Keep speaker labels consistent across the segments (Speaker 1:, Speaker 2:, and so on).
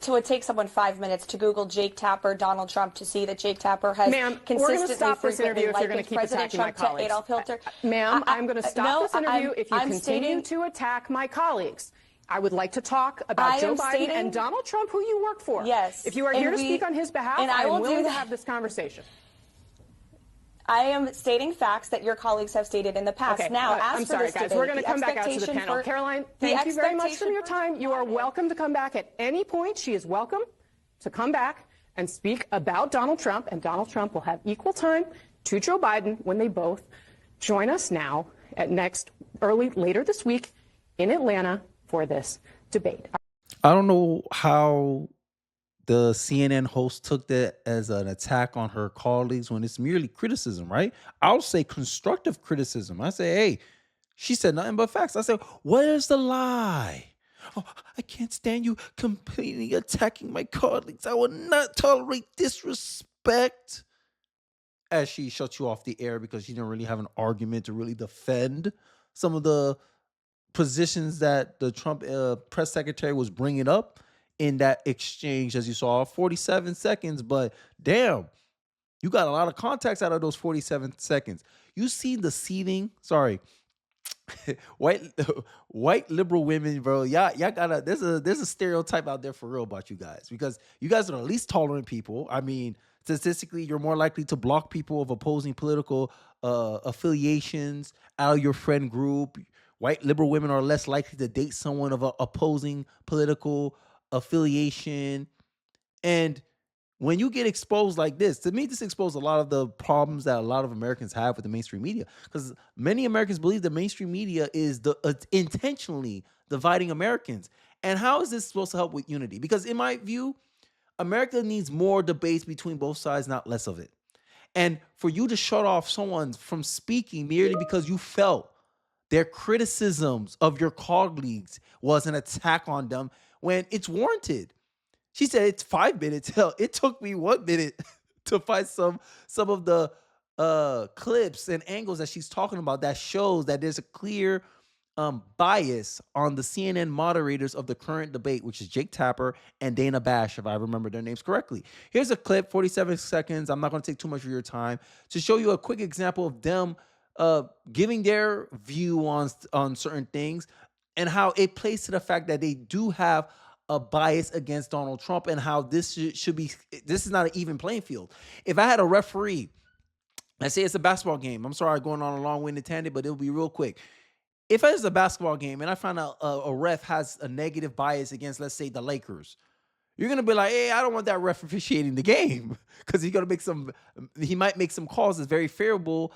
Speaker 1: it would take someone 5 minutes to Google Jake Tapper, Donald Trump, to see that Jake Tapper has consistently, frequently likened President Trump to Adolf Hitler.
Speaker 2: Ma'am, I'm going to stop this interview if you continue to attack my colleagues. I would like to talk about Joe Biden and Donald Trump, who you work for.
Speaker 1: Yes.
Speaker 2: If you are here to speak on his behalf, I am willing to have this conversation.
Speaker 1: I am stating facts that your colleagues have stated in the past.
Speaker 2: Okay.
Speaker 1: Now,
Speaker 2: I'm sorry, guys. We're going to come back out to the panel. Caroline, thank you very much for your time. You are welcome to come back at any point. She is welcome to come back and speak about Donald Trump, and Donald Trump will have equal time to Joe Biden when they both join us now at later this week in Atlanta for this debate.
Speaker 3: I don't know how the CNN host took that as an attack on her colleagues when it's merely criticism, right? I'll say constructive criticism. I say, hey, she said nothing but facts. I said, where's the lie? Oh, I can't stand you completely attacking my colleagues. I will not tolerate disrespect. As she shuts you off the air because she didn't really have an argument to really defend some of the positions that the Trump press secretary was bringing up in that exchange, as you saw, 47 seconds. But damn, you got a lot of context out of those 47 seconds. You see the seething, white liberal women, bro. Y'all gotta. There's a stereotype out there for real about you guys, because you guys are the least tolerant people. I mean, statistically, you're more likely to block people of opposing political affiliations out of your friend group. White liberal women are less likely to date someone of an opposing political affiliation. And when you get exposed like this, to me, this exposed a lot of the problems that a lot of Americans have with the mainstream media, because many Americans believe the mainstream media is intentionally dividing Americans. And how is this supposed to help with unity? Because in my view, America needs more debates between both sides, not less of it. And for you to shut off someone from speaking merely because you felt their criticisms of your colleagues was an attack on them when it's warranted. She said it's 5 minutes. Hell, it took me 1 minute to find some of the clips and angles that she's talking about that shows that there's a clear bias on the CNN moderators of the current debate, which is Jake Tapper and Dana Bash, if I remember their names correctly. Here's a clip, 47 seconds. I'm not going to take too much of your time to show you a quick example of them giving their view on certain things and how it plays to the fact that they do have a bias against Donald Trump, and how this is not an even playing field. If I had a referee, let's say it's a basketball game. I'm sorry, going on a long-winded tangent, but it'll be real quick. If it's a basketball game and I find out a ref has a negative bias against, let's say, the Lakers, you're going to be like, hey, I don't want that ref officiating the game, because he might make some calls that's very favorable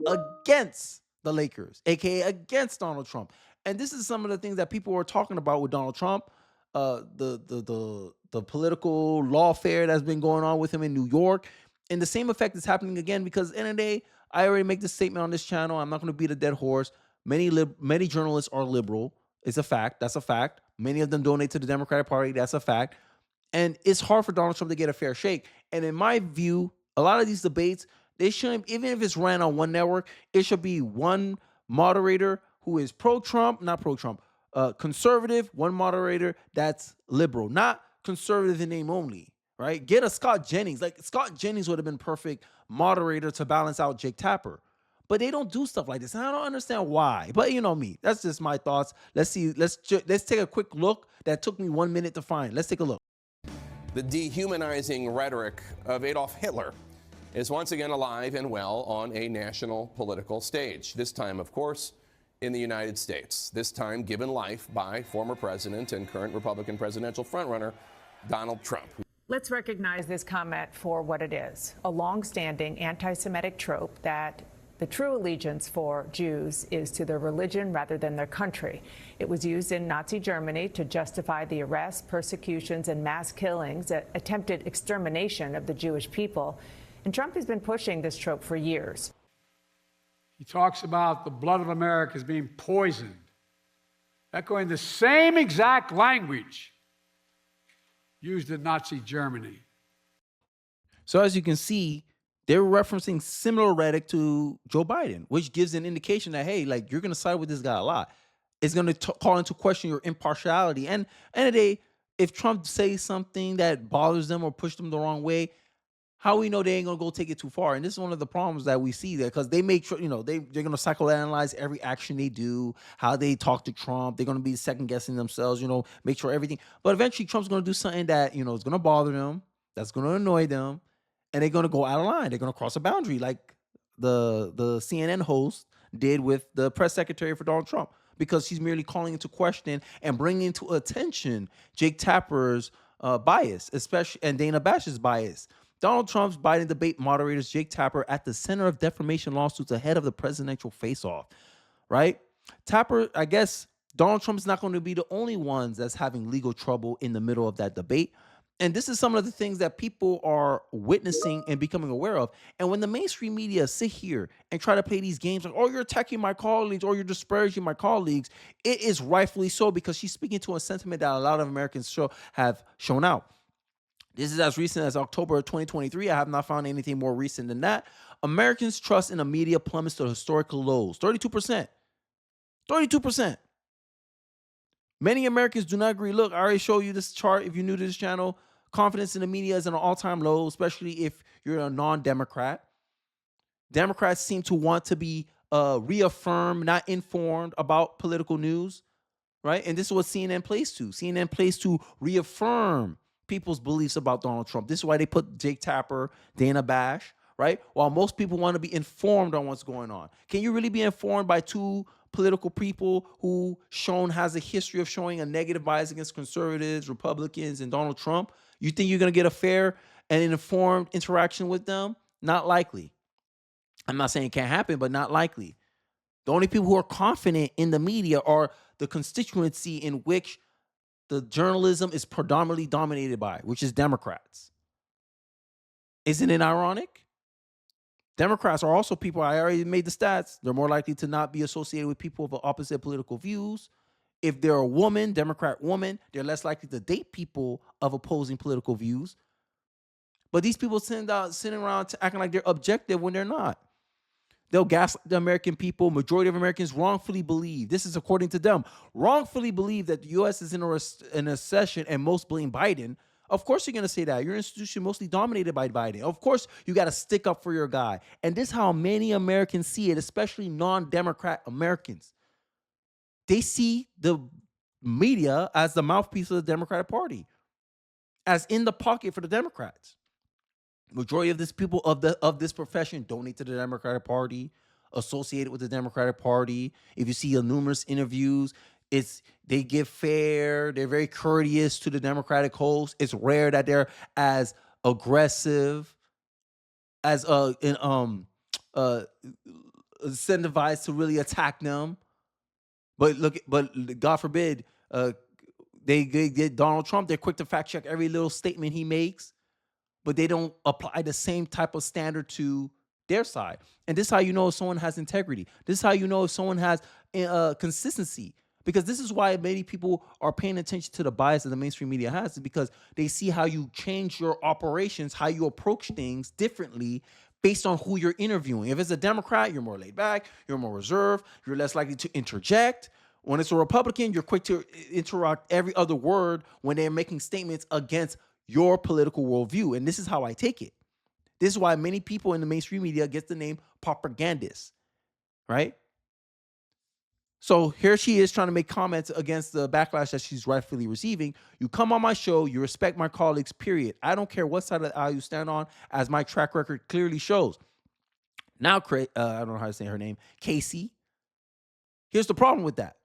Speaker 3: against the Lakers, aka against Donald Trump. And this is some of the things that people were talking about with Donald Trump, the political lawfare that's been going on with him in New York. And the same effect is happening again, because at the end of the day, I already make this statement on this channel. I'm not going to beat a dead horse. Many journalists are liberal. It's a fact. That's a fact. Many of them donate to the Democratic Party. That's a fact. And it's hard for Donald Trump to get a fair shake. And in my view, a lot of these debates, they shouldn't, even if it's ran on one network, it should be one moderator who is conservative, one moderator that's liberal, not conservative in name only, right? Get a Scott Jennings. Like, Scott Jennings would have been perfect moderator to balance out Jake Tapper. But they don't do stuff like this, and I don't understand why. But you know me. That's just my thoughts. Let's see. Let's take a quick look. That took me 1 minute to find. Let's take a look.
Speaker 4: The dehumanizing rhetoric of Adolf Hitler is once again alive and well on a national political stage. This time, of course, in the United States. This time given life by former president and current Republican presidential frontrunner Donald Trump.
Speaker 5: Let's recognize this comment for what it is, a long-standing anti-Semitic trope that the true allegiance for Jews is to their religion rather than their country. It was used in Nazi Germany to justify the arrests, persecutions, and mass killings, attempted extermination of the Jewish people. And Trump has been pushing this trope for years.
Speaker 6: He talks about the blood of America as being poisoned, echoing the same exact language used in Nazi Germany.
Speaker 3: So as you can see, they're referencing similar rhetoric to Joe Biden, which gives an indication that, hey, like, you're going to side with this guy a lot. It's going to call into question your impartiality. And at the end of the day, if Trump says something that bothers them or push them the wrong way, how we know they ain't gonna go take it too far? And this is one of the problems that we see there, because they make sure, they're gonna psychoanalyze every action they do, how they talk to Trump. They're gonna be second guessing themselves, make sure everything. But eventually, Trump's gonna do something that is gonna bother them, that's gonna annoy them, and they're gonna go out of line. They're gonna cross a boundary, like the CNN host did with the press secretary for Donald Trump, because she's merely calling into question and bringing to attention Jake Tapper's bias, especially, and Dana Bash's bias. Donald Trump's Biden debate moderators Jake Tapper at the center of defamation lawsuits ahead of the presidential face-off, right? Tapper, I guess Donald Trump's not going to be the only ones that's having legal trouble in the middle of that debate. And this is some of the things that people are witnessing and becoming aware of. And when the mainstream media sit here and try to play these games like, oh, you're attacking my colleagues or you're disparaging my colleagues, it is rightfully so, because she's speaking to a sentiment that a lot of Americans have shown out. This is as recent as October of 2023. I have not found anything more recent than that. Americans' trust in the media plummets to historical lows, 32%. 32%. Many Americans do not agree. Look, I already showed you this chart. If you're new to this channel, confidence in the media is at an all-time low, especially if you're a non-Democrat. Democrats seem to want to be reaffirmed, not informed about political news, right? And this is what CNN plays to. CNN plays to reaffirm people's beliefs about Donald Trump. This is why they put Jake Tapper, Dana Bash, right? While most people want to be informed on what's going on. Can you really be informed by two political people who has a history of showing a negative bias against conservatives, Republicans, and Donald Trump? You think you're going to get a fair and informed interaction with them? Not likely. I'm not saying it can't happen, but not likely. The only people who are confident in the media are the constituency in which the journalism is predominantly dominated by, which is Democrats. Isn't it ironic? Democrats are also people, I already made the stats, they're more likely to not be associated with people of opposite political views. If they're a woman, Democrat woman, they're less likely to date people of opposing political views. But these people sitting around acting like they're objective when they're not. They'll gaslight the American people. Majority of Americans wrongfully believe, this is according to them, wrongfully believe that the U.S. is in a recession and most blame Biden. Of course you're going to say that. Your institution mostly dominated by Biden. Of course you got to stick up for your guy. And this is how many Americans see it, especially non-Democrat Americans. They see the media as the mouthpiece of the Democratic Party, as in the pocket for the Democrats. Majority of this people of this profession donate to the Democratic Party, associated with the Democratic Party. If you see numerous interviews, they give fair, they're very courteous to the Democratic host. It's rare that they're as aggressive, as incentivized to really attack them. But God forbid, they get Donald Trump. They're quick to fact check every little statement he makes, but they don't apply the same type of standard to their side. And this is how you know if someone has integrity. This is how you know if someone has consistency. Because this is why many people are paying attention to the bias that the mainstream media has, is because they see how you change your operations, how you approach things differently based on who you're interviewing. If it's a Democrat, you're more laid back, you're more reserved, you're less likely to interject. When it's a Republican, you're quick to interrupt every other word when they're making statements against your political worldview. And this is how I take it. This is why many people in the mainstream media get the name propagandists, right? So here she is trying to make comments against the backlash that she's rightfully receiving. You come on my show, you respect my colleagues, period. I don't care what side of the aisle you stand on, as my track record clearly shows. Now, I don't know how to say her name, Casey. Here's the problem with that.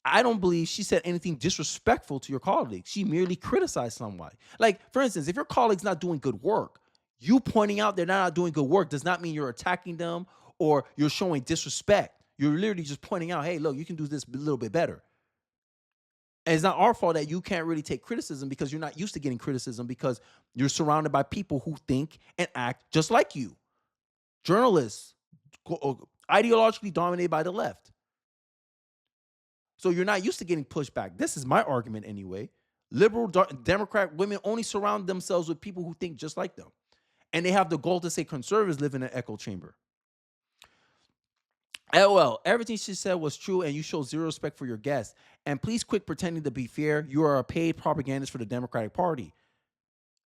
Speaker 3: I don't believe she said anything disrespectful to your colleagues. She merely criticized somebody. Like, for instance, if your colleague's not doing good work, you pointing out they're not doing good work does not mean you're attacking them or you're showing disrespect. You're literally just pointing out, hey, look, you can do this a little bit better. And it's not our fault that you can't really take criticism, because you're not used to getting criticism, because you're surrounded by people who think and act just like you. Journalists, ideologically dominated by the left. So you're not used to getting pushback. This is my argument anyway. Liberal Democrat women only surround themselves with people who think just like them. And they have the goal to say conservatives live in an echo chamber. LOL, everything she said was true and you show zero respect for your guests. And please quit pretending to be fair. You are a paid propagandist for the Democratic Party.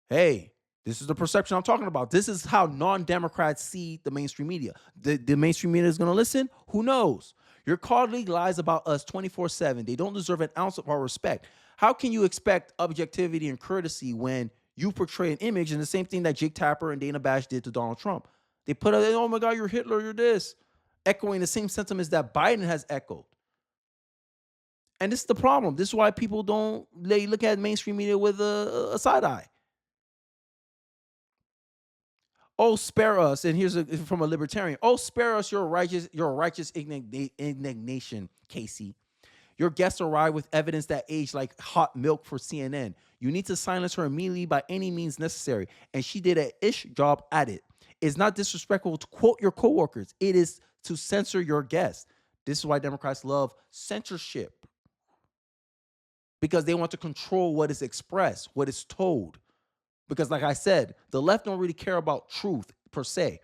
Speaker 3: Hey, this is the perception I'm talking about. This is how non-Democrats see the mainstream media. The mainstream media is going to listen? Who knows? Your colleague lies about us 24/7. They don't deserve an ounce of our respect. How can you expect objectivity and courtesy when you portray an image and the same thing that Jake Tapper and Dana Bash did to Donald Trump? They put out, oh my God, you're Hitler, you're this. Echoing the same sentiments that Biden has echoed. And this is the problem. This is why people they look at mainstream media with a side eye. Oh, spare us. And here's from a libertarian. Oh, spare us your righteous indignation, Casey. Your guests arrive with evidence that aged like hot milk for CNN. You need to silence her immediately by any means necessary. And she did an ish job at it. It's not disrespectful to quote your coworkers. It is to censor your guests. This is why Democrats love censorship. Because they want to control what is expressed, what is told. Because like I said, the left don't really care about truth per se.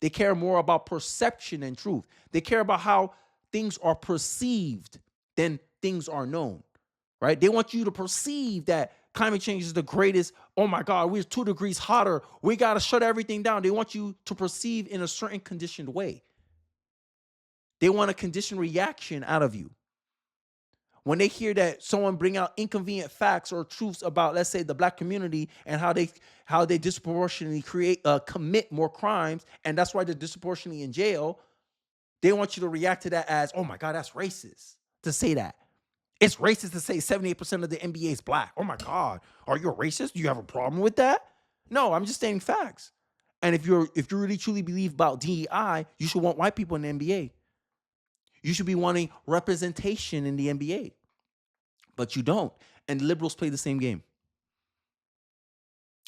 Speaker 3: They care more about perception and truth. They care about how things are perceived than things are known, right? They want you to perceive that climate change is the greatest. Oh my God, we're 2 degrees hotter. We got to shut everything down. They want you to perceive in a certain conditioned way. They want a conditioned reaction out of you. When they hear that someone bring out inconvenient facts or truths about, let's say, the black community and how they disproportionately commit more crimes, and that's why they're disproportionately in jail, they want you to react to that as, oh my God, that's racist to say that. It's racist to say 78% of the NBA is black. Oh my God, are you a racist? Do you have a problem with that? No, I'm just stating facts. And if you really truly believe about DEI, you should want white people in the NBA. You should be wanting representation in the NBA, but you don't. And liberals play the same game.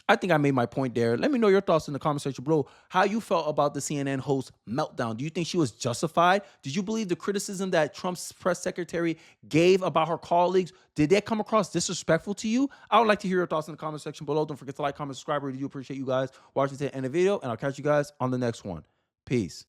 Speaker 3: I think I made my point there. Let me know your thoughts in the comment section below. How you felt about the CNN host Meltdown. Do you think she was justified? Did you believe the criticism that Trump's press secretary gave about her colleagues? Did that come across disrespectful to you? I would like to hear your thoughts in the comment section below. Don't forget to like, comment, subscribe. I really do appreciate you guys watching to the end of the video, and I'll catch you guys on the next one. Peace.